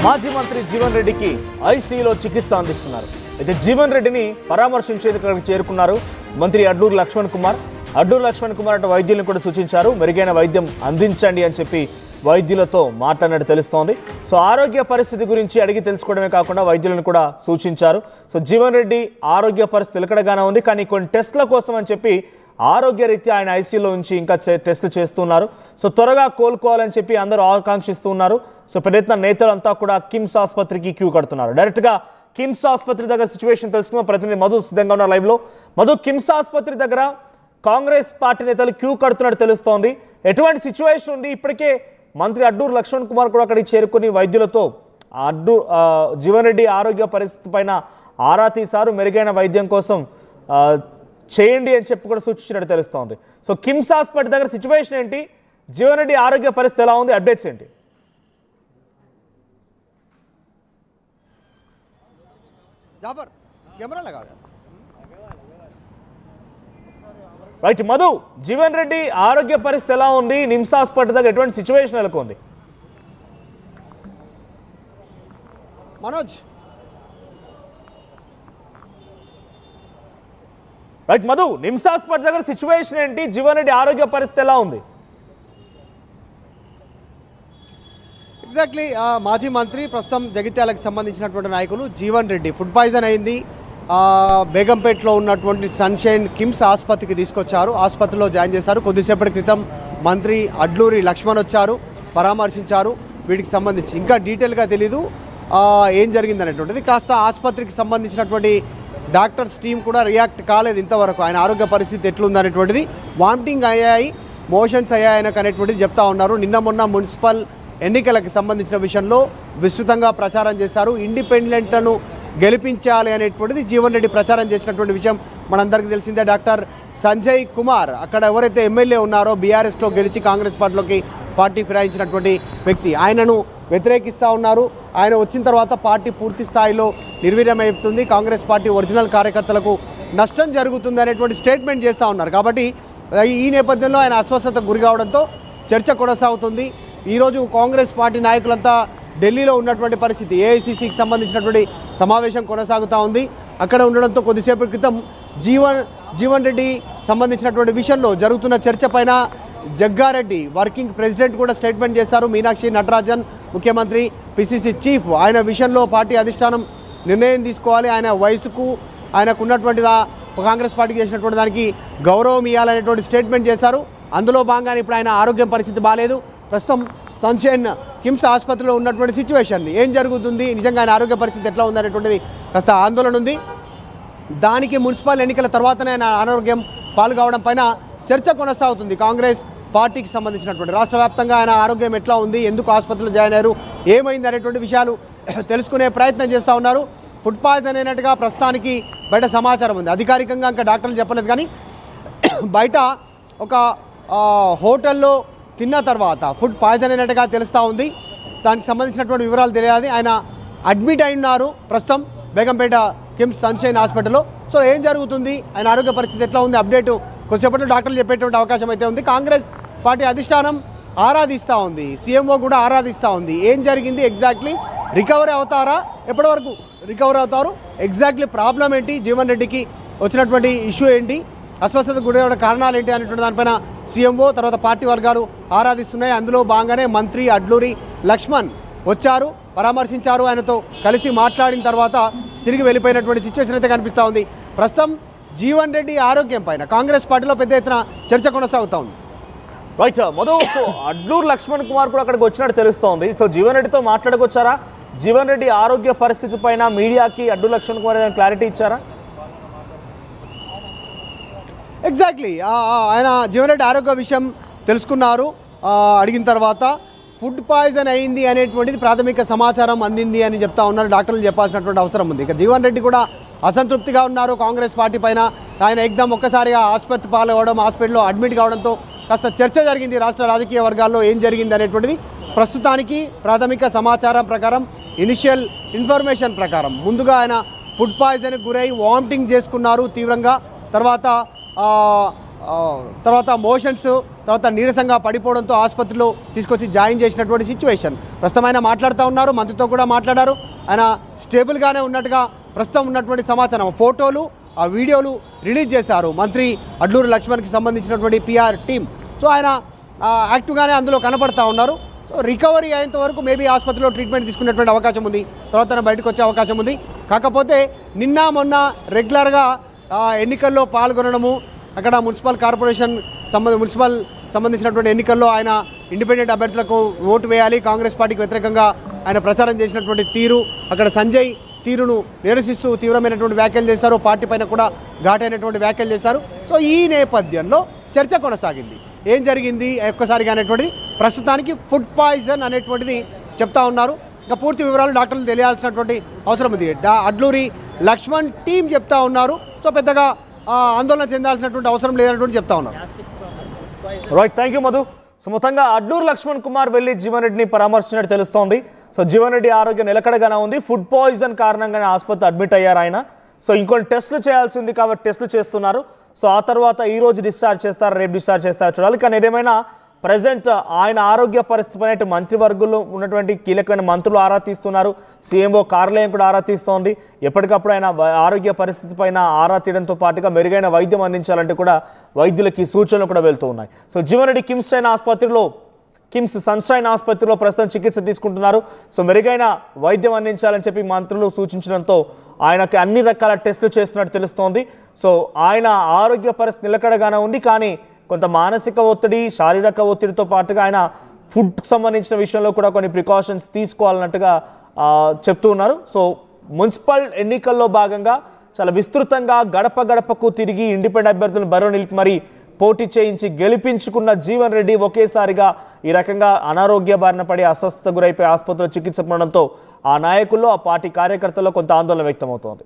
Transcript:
మాజీ మంత్రి జీవన్ రెడ్డికి ఐసీయూలో చికిత్స అందిస్తున్నారు. అయితే జీవన్ రెడ్డిని పరామర్శించేందుకు చేరుకున్నారు మంత్రి అడ్లూరి లక్ష్మణ్ కుమార్. అడ్లూరి లక్ష్మణ్ కుమార్ అటు వైద్యులను కూడా సూచించారు, మెరుగైన వైద్యం అందించండి అని చెప్పి వైద్యులతో మాట్లాడినట్టు తెలుస్తోంది. సో ఆరోగ్య పరిస్థితి గురించి అడిగి తెలుసుకోవడమే కాకుండా వైద్యులను కూడా సూచించారు. సో జీవన్ రెడ్డి ఆరోగ్య పరిస్థితి నిలకడగానే ఉంది, కానీ కొన్ని టెస్టుల కోసం అని చెప్పి ఆరోగ్య రీత్యా ఆయన ఐసీయూలో ఉంచి ఇంకా టెస్టులు చేస్తున్నారు. సో త్వరగా కోలుకోవాలని చెప్పి అందరూ ఆకాంక్షిస్తూ ఉన్నారు. సో పెద్ద ఎత్తున నేతలంతా కూడా కిమ్స్ ఆసుపత్రికి క్యూ కడుతున్నారు. డైరెక్ట్గా కిమ్స్ ఆసుపత్రి దగ్గర సిచ్యువేషన్ తెలుసుకున్న ప్రతినిధి మధు సిద్ధంగా ఉన్న లైవ్లో. మధు, కిమ్స్ ఆసుపత్రి దగ్గర కాంగ్రెస్ పార్టీ నేతలు క్యూ కడుతున్నట్టు తెలుస్తోంది. ఎటువంటి సిచ్యువేషన్ ఉంది? ఇప్పటికే మంత్రి అడ్లూరి లక్ష్మణ్ కుమార్ కూడా అక్కడికి చేరుకుని వైద్యులతో జీవన్ రెడ్డి ఆరోగ్య పరిస్థితి పైన ఆరా తీశారు, మెరుగైన వైద్యం కోసం చేయండి అని చెప్పి కూడా సూచించినట్టు తెలుస్తోంది. సో కిమ్స్ హాస్పిటల్ దగ్గర సిచ్యువేషన్ ఏంటి? జీవన్ రెడ్డి ఆరోగ్య పరిస్థితి ఎలా ఉంది? అప్డేట్స్ ఏంటి? రైట్ మధు, జీవన్ రెడ్డి ఆరోగ్య పరిస్థితి ఎలా ఉంది? నిమ్స్ హాస్పిటల్ దగ్గర ఎటువంటి సిచ్యువేషన్ నెలకొంది? మనోజ్ రైట్ మధు, నిమ్స్ హాస్పిటల్ దగ్గర సిచ్యువేషన్ ఏంటి? జీవన్ రెడ్డి ఆరోగ్య పరిస్థితి ఎలా ఉంది? ఎగ్జాక్ట్లీ మాజీ మంత్రి ప్రస్తుతం జగిత్యాలకు సంబంధించినటువంటి నాయకులు జీవన్ రెడ్డి ఫుడ్ పాయిజన్ అయింది. బేగంపేటలో ఉన్నటువంటి సన్షైన్ కిమ్స్ ఆసుపత్రికి తీసుకొచ్చారు, ఆసుపత్రిలో జాయిన్ చేశారు. కొద్దిసేపటి క్రితం మంత్రి అడ్లూరి లక్ష్మణ్ వచ్చారు, పరామర్శించారు. వీటికి సంబంధించి ఇంకా డీటెయిల్గా తెలీదు ఏం జరిగింది అనేటువంటిది. కాస్త ఆసుపత్రికి సంబంధించినటువంటి డాక్టర్స్ టీం కూడా రియాక్ట్ కాలేదు ఇంతవరకు. ఆయన ఆరోగ్య పరిస్థితి ఎట్లుందనేటువంటిది. వామిటింగ్ అయ్యాయి, మోషన్స్ అయ్యాయనకు అనేటువంటిది చెప్తా ఉన్నారు. నిన్న మొన్న మున్సిపల్ ఎన్నికలకు సంబంధించిన విషయంలో విస్తృతంగా ప్రచారం చేశారు. ఇండిపెండెంట్లను గెలిపించాలి అనేటువంటిది జీవన్ రెడ్డి ప్రచారం చేసినటువంటి విషయం మనందరికీ తెలిసిందే. డాక్టర్ సంజయ్ కుమార్ అక్కడ ఎవరైతే ఎమ్మెల్యే ఉన్నారో బీఆర్ఎస్లో గెలిచి కాంగ్రెస్ పార్టీలోకి పార్టీ ఫిరాయించినటువంటి వ్యక్తి, ఆయనను వ్యతిరేకిస్తూ ఉన్నారు. ఆయన వచ్చిన తర్వాత పార్టీ పూర్తి స్థాయిలో నిర్వీర్యమవుతుంది, కాంగ్రెస్ పార్టీ ఒరిజినల్ కార్యకర్తలకు నష్టం జరుగుతుంది అనేటువంటి స్టేట్మెంట్ చేస్తూ ఉన్నారు. కాబట్టి ఈ నేపథ్యంలో ఆయన అస్వస్థతకు గురి కావడంతో చర్చ కొనసాగుతుంది. ఈరోజు కాంగ్రెస్ పార్టీ నాయకులంతా ఢిల్లీలో ఉన్నటువంటి పరిస్థితి, ఏఐసీసీకి సంబంధించినటువంటి సమావేశం కొనసాగుతూ ఉంది. అక్కడ ఉండడంతో కొద్దిసేపటి క్రితం జీవన్ రెడ్డి సంబంధించినటువంటి విషయంలో జరుగుతున్న చర్చ పైన జగ్గారెడ్డి వర్కింగ్ ప్రెసిడెంట్ కూడా స్టేట్మెంట్ చేశారు. మీనాక్షి నటరాజన్ ముఖ్యమంత్రి పిసిసి చీఫ్, ఆయన విషయంలో పార్టీ అధిష్టానం నిర్ణయం తీసుకోవాలి, ఆయన వయసుకు ఆయనకు ఉన్నటువంటి కాంగ్రెస్ పార్టీకి చేసినటువంటి దానికి గౌరవం ఇవ్వాలనేటువంటి స్టేట్మెంట్ చేశారు. అందులో భాగంగానే ఇప్పుడు ఆయన ఆరోగ్యం పరిస్థితి బాగాలేదు. ప్రస్తుతం సన్షైన్ కిమ్స్ ఆసుపత్రిలో ఉన్నటువంటి సిచ్యువేషన్ ఏం జరుగుతుంది, నిజంగా ఆయన ఆరోగ్య పరిస్థితి ఎట్లా ఉందనేటువంటిది కాస్త ఆందోళన ఉంది. దానికి మున్సిపల్ ఎన్నికల తర్వాతనే ఆయన అనారోగ్యం పాల్గొవడం పైన చర్చ కొనసాగుతుంది. కాంగ్రెస్ పార్టీకి సంబంధించినటువంటి రాష్ట్ర వ్యాప్తంగా ఆయన ఆరోగ్యం ఎట్లా ఉంది, ఎందుకు ఆసుపత్రిలో జాయిన్ అయ్యారు, ఏమైంది అనేటువంటి విషయాలు తెలుసుకునే ప్రయత్నం చేస్తూ ఉన్నారు. ఫుడ్ పాయిజన్ అయినట్టుగా ప్రస్తుతానికి బయట సమాచారం ఉంది. అధికారికంగా ఇంకా డాక్టర్లు చెప్పలేదు, కానీ బయట ఒక హోటల్లో తిన్న తర్వాత ఫుడ్ పాయిజన్ అయినట్టుగా తెలుస్తూ ఉంది. దానికి సంబంధించినటువంటి వివరాలు తెలియాలి. ఆయన అడ్మిట్ అయి ఉన్నారు ప్రస్తుతం బేగంపేట కిమ్స్ సన్షైన్ హాస్పిటల్లో. సో ఏం జరుగుతుంది, ఆయన ఆరోగ్య పరిస్థితి ఎట్లా ఉంది, అప్డేట్ కొద్దిసేపట్లో డాక్టర్లు చెప్పేటువంటి అవకాశం అయితే ఉంది. కాంగ్రెస్ పార్టీ అధిష్టానం ఆరాధిస్తూ ఉంది, సీఎంఓ కూడా ఆరాధిస్తూ ఉంది. ఏం జరిగింది, ఎగ్జాక్ట్లీ రికవరీ అవుతారా, ఎప్పటి వరకు రికవరీ అవుతారు, ఎగ్జాక్ట్లీ ప్రాబ్లం ఏంటి, జీవన్ రెడ్డికి వచ్చినటువంటి ఇష్యూ ఏంటి, అస్వస్థతకు గురైన కారణాలు ఏంటి అనేటువంటి దానిపైన సీఎంఓ తర్వాత పార్టీ వర్గాలు ఆరాధిస్తున్నాయి. అందులో భాగంగానే మంత్రి అడ్లూరి లక్ష్మణ్ వచ్చారు, పరామర్శించారు. ఆయనతో కలిసి మాట్లాడిన తర్వాత తిరిగి వెళ్ళిపోయినటువంటి సిచ్యువేషన్ అయితే కనిపిస్తూ ఉంది. ప్రస్తుతం జీవన్ రెడ్డి ఆరోగ్యం పైన కాంగ్రెస్ పార్టీలో పెద్ద ఎత్తున చర్చ కొనసాగుతూ ఉంది. రైట్ మధు, అడ్లూరి లక్ష్మణ్ కుమార్ కూడా అక్కడికి వచ్చినట్టు తెలుస్తోంది. సో జీవన్ రెడ్డితో మాట్లాడకొచ్చారా? జీవన్ రెడ్డి ఆరోగ్య పరిస్థితి పైన మీడియాకి అడ్లూరి లక్ష్మణ్ కుమార్ క్లారిటీ ఇచ్చారా? ఎగ్జాక్ట్లీ ఆయన జీవన్ రెడ్డి ఆరోగ్య విషయం తెలుసుకున్నారు. అడిగిన తర్వాత ఫుడ్ పాయిజన్ అయింది అనేటువంటిది ప్రాథమిక సమాచారం అందింది అని చెప్తా ఉన్నారు. డాక్టర్లు చెప్పాల్సినటువంటి అవసరం ఉంది. ఇక జీవన్ రెడ్డి కూడా అసంతృప్తిగా ఉన్నారు కాంగ్రెస్ పార్టీ పైన. ఆయన ఎగ్దాం ఒక్కసారిగా ఆసుపత్రి పాల్గొవడం, హాస్పిటల్లో అడ్మిట్ కావడంతో కాస్త చర్చ జరిగింది రాష్ట్ర రాజకీయ వర్గాల్లో. ఏం జరిగింది అనేటువంటిది ప్రస్తుతానికి ప్రాథమిక సమాచారం ప్రకారం, ఇనిషియల్ ఇన్ఫర్మేషన్ ప్రకారం ముందుగా ఆయన ఫుడ్ పాయిజన్కి గురై వామిటింగ్ చేసుకున్నారు తీవ్రంగా. తర్వాత తర్వాత మోషన్స్, తర్వాత నీరసంగా పడిపోవడంతో ఆసుపత్రిలో తీసుకొచ్చి జాయిన్ చేసినటువంటి సిచ్యువేషన్. ప్రస్తుతం ఆయన మాట్లాడుతూ ఉన్నారు, మంత్రితో కూడా మాట్లాడారు. ఆయన స్టేబుల్గానే ఉన్నట్టుగా ప్రస్తుతం ఉన్నటువంటి సమాచారం. ఫోటోలు, ఆ వీడియోలు రిలీజ్ చేశారు మంత్రి అడ్లూరి లక్ష్మణ్కి సంబంధించినటువంటి పిఆర్ టీమ్. సో ఆయన యాక్టివ్గానే అందులో కనపడతా ఉన్నారు. రికవరీ అయ్యేంత వరకు మేబీ ఆసుపత్రిలో ట్రీట్మెంట్ తీసుకునేటువంటి అవకాశం ఉంది, తర్వాత తన బయటకు వచ్చే అవకాశం ఉంది. కాకపోతే నిన్న మొన్న రెగ్యులర్గా ఎన్నికల్లో పాల్గొనడము, అక్కడ మున్సిపల్ కార్పొరేషన్ సంబంధించినటువంటి ఎన్నికల్లో ఆయన ఇండిపెండెంట్ అభ్యర్థులకు ఓటు వేయాలి, కాంగ్రెస్ పార్టీకి వ్యతిరేకంగా ఆయన ప్రచారం చేసినటువంటి తీరు, అక్కడ సంజయ్ తీరును నిరసిస్తూ తీవ్రమైనటువంటి వ్యాఖ్యలు చేశారు. పార్టీ పైన కూడా ఘాటైనటువంటి వ్యాఖ్యలు చేశారు. సో ఈ నేపథ్యంలో చర్చ కొనసాగింది. ఏం జరిగింది ఒక్కసారిగా అనేటువంటిది. ప్రస్తుతానికి ఫుడ్ పాయిజన్ అనేటువంటిది చెప్తా ఉన్నారు. ఇంకా పూర్తి వివరాలు డాక్టర్లు తెలియాల్సినటువంటి అవసరం ఉంది. అడ్లూరి లక్ష్మణ్ టీం చెప్తా ఉన్నారు. సో పెద్దగా ఆందోళన చెందాల్సినటువంటి అవసరం లేదన్నటువంటి చెప్తా ఉన్నారు. Right, thank you Madhu. So మొత్తంగా అడ్లూరు లక్ష్మణ్ కుమార్ వెళ్ళి జీవన్ రెడ్డిని పరామర్శించినట్టు తెలుస్తోంది. సో జీవన్ రెడ్డి ఆరోగ్యం నిలకడగానే ఉంది. ఫుడ్ పాయిజన్ కారణంగానే ఆసుపత్రి అడ్మిట్ అయ్యారు ఆయన. సో ఇంకొన్ని టెస్టులు చేయాల్సి ఉంది కాబట్టి టెస్టులు చేస్తున్నారు. సో ఆ తర్వాత ఈ రోజు డిశ్చార్జ్ చేస్తారు, రేపు డిశ్చార్జ్ చేస్తారు చూడాలి. కానీ ఏదేమైనా ప్రజెంట్ ఆయన ఆరోగ్య పరిస్థితి పైన మంత్రివర్గంలో ఉన్నటువంటి కీలకమైన మంత్రులు ఆరా తీస్తున్నారు. సీఎంఓ కార్యాలయం కూడా ఆరా తీస్తోంది. ఎప్పటికప్పుడు ఆయన ఆరోగ్య పరిస్థితి పైన ఆరా తీయడంతో పాటుగా మెరుగైన వైద్యం అందించాలంటే కూడా వైద్యులకి సూచనలు కూడా వెళ్తూ ఉన్నాయి. సో జీవన్ రెడ్డి కిమ్స్ సన్షైన్ ఆసుపత్రిలో ప్రస్తుతం చికిత్స తీసుకుంటున్నారు. సో మెరుగైన వైద్యం అందించాలని చెప్పి మంత్రులు సూచించడంతో ఆయనకి అన్ని రకాల టెస్టులు చేస్తున్నట్టు తెలుస్తోంది. సో ఆయన ఆరోగ్య పరిస్థితి నిలకడగానే ఉంది. కానీ కొంత మానసిక ఒత్తిడి, శారీరక ఒత్తిడితో పాటుగా ఆయన ఫుడ్కి సంబంధించిన విషయంలో కూడా కొన్ని ప్రికాషన్స్ తీసుకోవాలన్నట్టుగా చెప్తూ ఉన్నారు. సో మున్సిపల్ ఎన్నికల్లో భాగంగా చాలా విస్తృతంగా గడప గడపకు తిరిగి ఇండిపెండెంట్ అభ్యర్థులను బరిలో నిలిపి మరీ పోటీ చేయించి గెలిపించుకున్న జీవన్ రెడ్డి ఒకేసారిగా ఈ రకంగా అనారోగ్య బారిన పడి అస్వస్థత గురైపోయి ఆసుపత్రిలో చికిత్స పొందడంతో ఆ నాయకుల్లో, ఆ పార్టీ కార్యకర్తల్లో కొంత ఆందోళన వ్యక్తమవుతోంది.